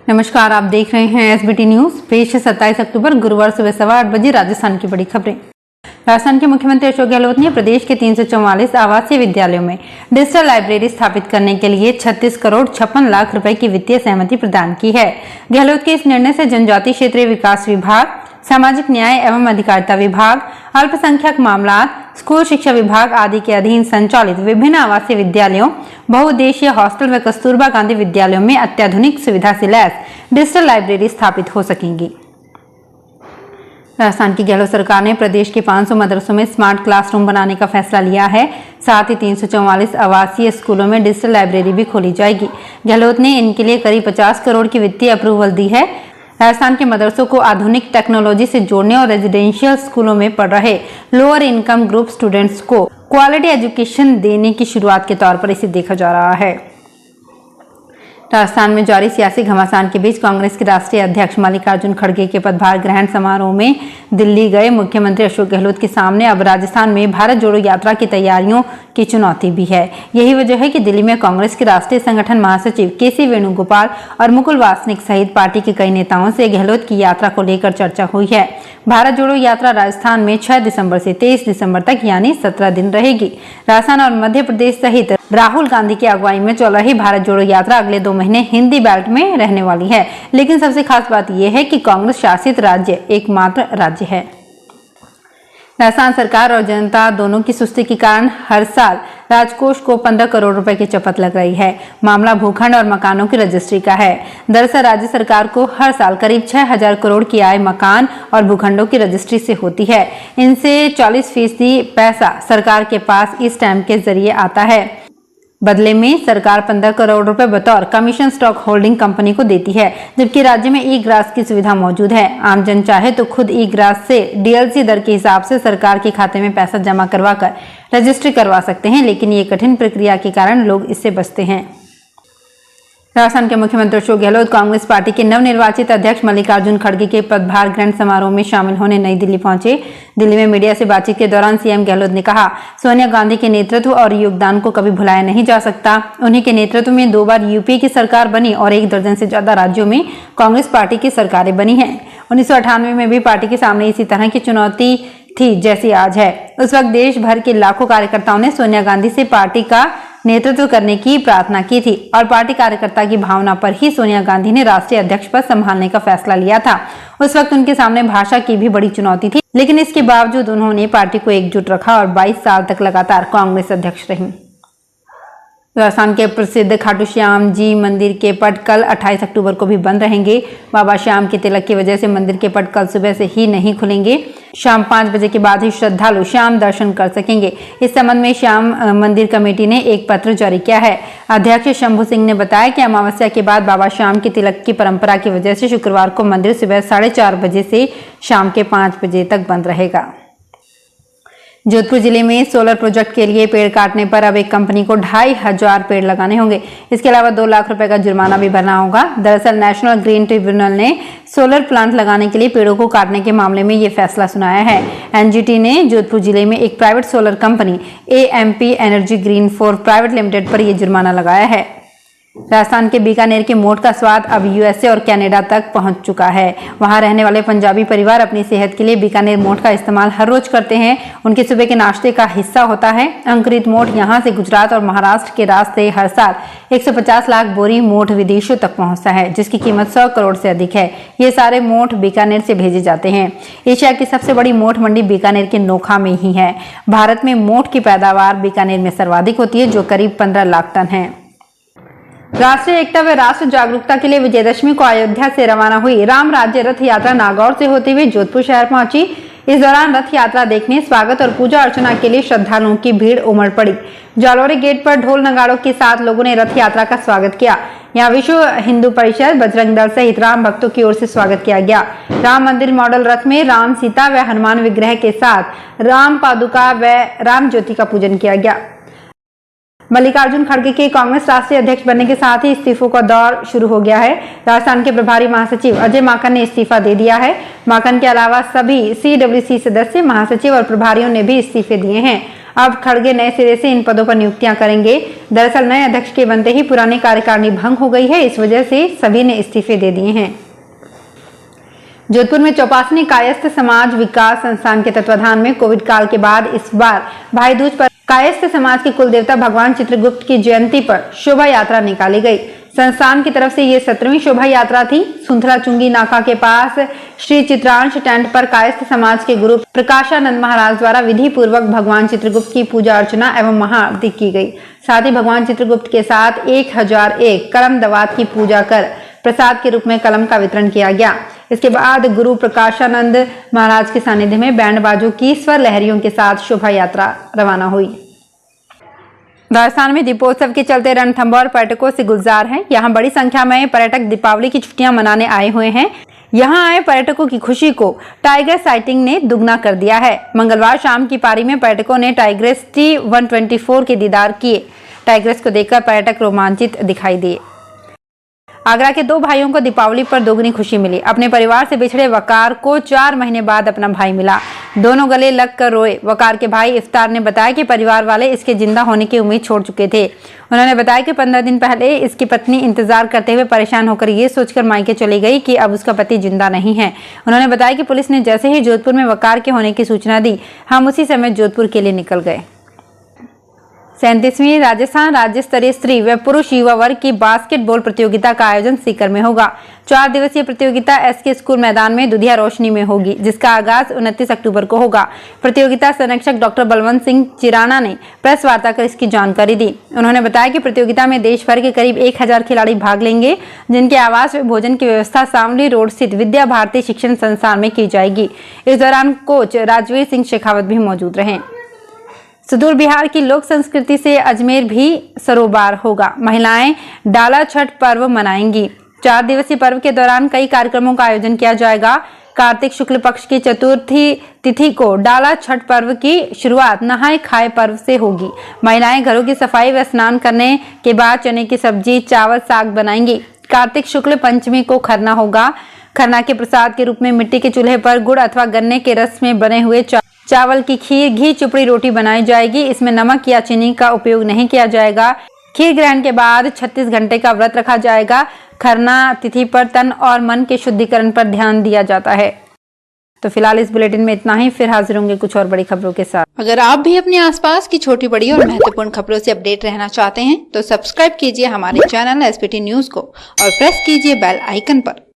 नमस्कार, आप देख रहे हैं एसबीटी न्यूज। पेश है 27 अक्टूबर गुरुवार सुबह 8:15 बजे राजस्थान की बड़ी खबरें। राजस्थान के मुख्यमंत्री अशोक गहलोत ने प्रदेश के 344 आवासीय विद्यालयों में डिजिटल लाइब्रेरी स्थापित करने के लिए 36 करोड़ 56 लाख रुपए की वित्तीय सहमति प्रदान की है। गहलोत के इस निर्णय से जनजातीय क्षेत्रीय विकास विभाग, सामाजिक न्याय एवं अधिकारिता विभाग, अल्पसंख्यक मामलात, स्कूल शिक्षा विभाग आदि के अधीन संचालित विभिन्न आवासीय विद्यालयों, बहुउद्देशीय हॉस्टल व कस्तूरबा गांधी विद्यालयों में अत्याधुनिक सुविधा से लैस डिजिटल लाइब्रेरी स्थापित हो सकेंगी। राजस्थान की गहलोत सरकार ने प्रदेश के 500 मदरसों में स्मार्ट क्लासरूम बनाने का फैसला लिया है। साथ ही 344 आवासीय स्कूलों में डिजिटल लाइब्रेरी भी खोली जाएगी। गहलोत ने इनके लिए करीब 50 करोड़ की वित्तीय अप्रूवल दी है। राजस्थान के मदरसों को आधुनिक टेक्नोलॉजी से जोड़ने और रेजिडेंशियल स्कूलों में पढ़ रहे लोअर इनकम ग्रुप स्टूडेंट्स को क्वालिटी एजुकेशन देने की शुरुआत के तौर पर इसे देखा जा रहा है। राजस्थान में जारी सियासी घमासान के बीच कांग्रेस के राष्ट्रीय अध्यक्ष मल्लिकार्जुन खड़गे के पदभार ग्रहण समारोह में दिल्ली गए मुख्यमंत्री अशोक गहलोत के सामने अब राजस्थान में भारत जोड़ो यात्रा की तैयारियों की चुनौती भी है। यही वजह है कि दिल्ली में कांग्रेस के राष्ट्रीय संगठन महासचिव के.सी. वेणुगोपाल और मुकुल वासनिक सहित पार्टी के कई नेताओं से गहलोत की यात्रा को लेकर चर्चा हुई है। भारत जोड़ो यात्रा राजस्थान में 6 दिसंबर से 23 दिसंबर तक यानी 17 दिन रहेगी। राजस्थान और मध्य प्रदेश सहित राहुल गांधी की अगुवाई में चल रही भारत जोड़ो यात्रा अगले 2 महीने हिंदी बेल्ट में रहने वाली है। लेकिन सबसे खास बात यह है कि कांग्रेस शासित राज्य एकमात्र राज्य है। राजस्थान सरकार और जनता दोनों की सुस्ती के कारण हर साल राजकोष को 15 करोड़ रुपए की चपत लग रही है। मामला भूखंड और मकानों की रजिस्ट्री का है। दरअसल राज्य सरकार को हर साल करीब 6000 करोड़ की आय मकान और भूखंडों की रजिस्ट्री से होती है। इनसे 40% पैसा सरकार के पास ई स्टैम्प के जरिए आता है। बदले में सरकार 15 करोड़ रुपए बतौर कमीशन स्टॉक होल्डिंग कंपनी को देती है, जबकि राज्य में ई ग्रास की सुविधा मौजूद है। आम जन चाहे तो खुद ई ग्रास से डीएलसी दर के हिसाब से सरकार के खाते में पैसा जमा करवाकर रजिस्ट्री करवा सकते हैं, लेकिन ये कठिन प्रक्रिया के कारण लोग इससे बचते हैं। राजस्थान के मुख्यमंत्री अशोक गहलोत कांग्रेस पार्टी के नवनिर्वाचित अध्यक्ष मल्लिकार्जुन खड़गे के पदभार ग्रहण समारोह में शामिल होने नई दिल्ली पहुंचे। दिल्ली में मीडिया से बातचीत के दौरान सीएम गहलोत ने कहा, सोनिया गांधी के नेतृत्व और योगदान को कभी भुलाया नहीं जा सकता। उन्हीं के नेतृत्व में 2 बार यूपीए की सरकार बनी और 1 दर्जन से ज्यादा राज्यों में कांग्रेस पार्टी की सरकारें बनी हैं। 1998 में भी पार्टी के सामने इसी तरह की चुनौती थी जैसी आज है। उस वक्त देश भर के लाखों कार्यकर्ताओं ने सोनिया गांधी से पार्टी का नेतृत्व करने की प्रार्थना की थी और पार्टी कार्यकर्ता की भावना पर ही सोनिया गांधी ने राष्ट्रीय अध्यक्ष पद संभालने का फैसला लिया था। उस वक्त उनके सामने भाषा की भी बड़ी चुनौती थी, लेकिन इसके बावजूद उन्होंने पार्टी को एकजुट रखा और 22 साल तक लगातार कांग्रेस अध्यक्ष रहीं। राजस्थान के प्रसिद्ध खाटू श्याम जी मंदिर के पट कल 28 अक्टूबर को भी बंद रहेंगे। बाबा श्याम के तिलक की वजह से मंदिर के पट कल सुबह से ही नहीं खुलेंगे। शाम 5 बजे के बाद ही श्रद्धालु श्याम दर्शन कर सकेंगे। इस संबंध में श्याम मंदिर कमेटी ने एक पत्र जारी किया है। अध्यक्ष शंभू सिंह ने बताया कि अमावस्या के बाद बाबा श्याम के तिलक की परंपरा की वजह से शुक्रवार को मंदिर सुबह 4:30 बजे से शाम के 5 बजे तक बंद रहेगा। जोधपुर जिले में सोलर प्रोजेक्ट के लिए पेड़ काटने पर अब एक कंपनी को 2500 पेड़ लगाने होंगे। इसके अलावा 2 लाख रुपए का जुर्माना भी भरना होगा। दरअसल नेशनल ग्रीन ट्रिब्यूनल ने सोलर प्लांट लगाने के लिए पेड़ों को काटने के मामले में ये फैसला सुनाया है। एनजीटी ने जोधपुर जिले में एक private solar company AMP energy green 4 private limited पर यह जुर्माना लगाया है। राजस्थान के बीकानेर के मोठ का स्वाद अब यूएसए और कनाडा तक पहुंच चुका है। वहां रहने वाले पंजाबी परिवार अपनी सेहत के लिए बीकानेर मोठ का इस्तेमाल हर रोज करते हैं। उनके सुबह के नाश्ते का हिस्सा होता है। अंकुरित मोठ यहां से गुजरात और महाराष्ट्र के रास्ते हर साल 150 लाख बोरी मोठ विदेशों तक पहुंचता है, जिसकी कीमत 100 करोड़ से अधिक है। ये सारे मोठ बीकानेर से भेजे जाते हैं। एशिया की सबसे बड़ी मोठ मंडी बीकानेर के नोखा में ही है। भारत में मोठ की पैदावार बीकानेर में सर्वाधिक होती है, जो करीब 15 लाख टन है। राष्ट्रीय एकता व राष्ट्र जागरूकता के लिए विजयदशमी को अयोध्या से रवाना हुई राम राज्य रथ यात्रा नागौर से होते हुए जोधपुर शहर पहुंची। इस दौरान रथ यात्रा देखने, स्वागत और पूजा अर्चना के लिए श्रद्धालुओं की भीड़ उमड़ पड़ी। जालोरी गेट पर ढोल नगाड़ों के साथ लोगों ने रथ यात्रा का स्वागत किया। यहाँ विश्व हिंदू परिषद, बजरंग दल सहित राम भक्तों की ओर से स्वागत किया गया। राम मंदिर मॉडल रथ में राम, सीता व हनुमान विग्रह के साथ राम पादुका व राम ज्योति का पूजन किया गया। मल्लिकार्जुन खड़गे के कांग्रेस राष्ट्रीय अध्यक्ष बनने के साथ ही इस्तीफों का दौर शुरू हो गया है। राजस्थान के प्रभारी महासचिव अजय माकन ने इस्तीफा दे दिया है। माकन के अलावा सभी सीडब्ल्यूसी सदस्य, महासचिव और प्रभारियों ने भी इस्तीफे दिए हैं। अब खड़गे नए सिरे से इन पदों पर नियुक्तियां करेंगे। दरअसल नए अध्यक्ष के बनते ही पुरानी कार्यकारिणी भंग हो गई है, इस वजह से सभी ने इस्तीफे दे दिए हैं। जोधपुर में चौपासनी कायस्थ समाज विकास संस्थान के तत्वाधान में कोविड काल के बाद इस बार भाई दूज पर कायस्थ समाज के कुल देवता भगवान चित्रगुप्त की जयंती पर शोभा यात्रा निकाली गई। संस्थान की तरफ से ये 17वीं शोभा यात्रा थी। सुंथला चुंगी नाका के पास श्री चित्रांश टेंट पर कायस्थ समाज के गुरु प्रकाशानंद महाराज द्वारा विधि पूर्वक भगवान चित्रगुप्त की पूजा अर्चना एवं महाआरती की गई। साथ ही भगवान चित्रगुप्त के साथ 1001 कलम दवात की पूजा कर प्रसाद के रूप में कलम का वितरण किया गया। इसके बाद गुरु प्रकाशानंद महाराज के सानिध्य में बैंड बाजों की स्वर लहरियों के साथ शोभा यात्रा रवाना हुई। राजस्थान में दीपोत्सव के चलते रणथंभौर पर्यटकों से गुलजार है। यहाँ बड़ी संख्या में पर्यटक दीपावली की छुट्टियां मनाने आए हुए हैं। यहाँ आए पर्यटकों की खुशी को टाइगर साइटिंग ने दुगना कर दिया है। मंगलवार शाम की पारी में पर्यटकों ने टाइग्रेस T124 के दीदार किए। टाइग्रेस को देखकर पर्यटक रोमांचित दिखाई दिए। आगरा के दो भाइयों को दीपावली पर दोगुनी खुशी मिली। अपने परिवार से बिछड़े वकार को 4 महीने बाद अपना भाई मिला। दोनों गले लगकर रोए। वकार के भाई इफ्तार ने बताया कि परिवार वाले इसके जिंदा होने की उम्मीद छोड़ चुके थे। उन्होंने बताया कि 15 दिन पहले इसकी पत्नी इंतजार करते हुए परेशान होकर ये सोचकर मायके चली गई कि अब उसका पति जिंदा नहीं है। उन्होंने बताया कि पुलिस ने जैसे ही जोधपुर में वकार के होने की सूचना दी, हम उसी समय जोधपुर के लिए निकल गए। 37वीं राजस्थान राज्य स्तरीय स्त्री व पुरुष युवा वर्ग की बास्केटबॉल प्रतियोगिता का आयोजन सीकर में होगा। 4 दिवसीय प्रतियोगिता एसके स्कूल मैदान में दुधिया रोशनी में होगी, जिसका आगाज 29 अक्टूबर को होगा। प्रतियोगिता संरक्षक डॉक्टर बलवंत सिंह चिराना ने प्रेस वार्ता कर इसकी जानकारी दी। उन्होंने बताया कि प्रतियोगिता में देश भर के करीब 1000 खिलाड़ी भाग लेंगे, जिनके आवास व भोजन की व्यवस्था शामली रोड स्थित विद्या भारती शिक्षण संस्थान में की जाएगी। इस दौरान कोच राजवीर सिंह शेखावत भी मौजूद रहे। सुदूर बिहार की लोक संस्कृति से अजमेर भी सरोबार होगा। महिलाएं डाला छठ पर्व मनाएंगी। 4 दिवसीय पर्व के दौरान कई कार्यक्रमों का आयोजन किया जाएगा। कार्तिक शुक्ल पक्ष की चतुर्थी तिथि को डाला छठ पर्व की शुरुआत नहाय खाए पर्व से होगी। महिलाएं घरों की सफाई व स्नान करने के बाद चने की सब्जी, चावल, साग बनाएंगी। कार्तिक शुक्ल पंचमी को खरना होगा। खरना के प्रसाद के रूप में मिट्टी के चूल्हे पर गुड़ अथवा गन्ने के रस में बने हुए चावल की खीर, घी चुपड़ी रोटी बनाई जाएगी। इसमें नमक या चीनी का उपयोग नहीं किया जाएगा। खीर ग्रहण के बाद 36 घंटे का व्रत रखा जाएगा। खरना तिथि पर तन और मन के शुद्धिकरण पर ध्यान दिया जाता है। तो फिलहाल इस बुलेटिन में इतना ही। फिर हाजिर होंगे कुछ और बड़ी खबरों के साथ। अगर आप भी अपने आसपास की छोटी बड़ी और महत्वपूर्ण खबरों से अपडेट रहना चाहते हैं तो सब्सक्राइब कीजिए हमारे चैनल SPT न्यूज को और प्रेस कीजिए बेल आइकन पर।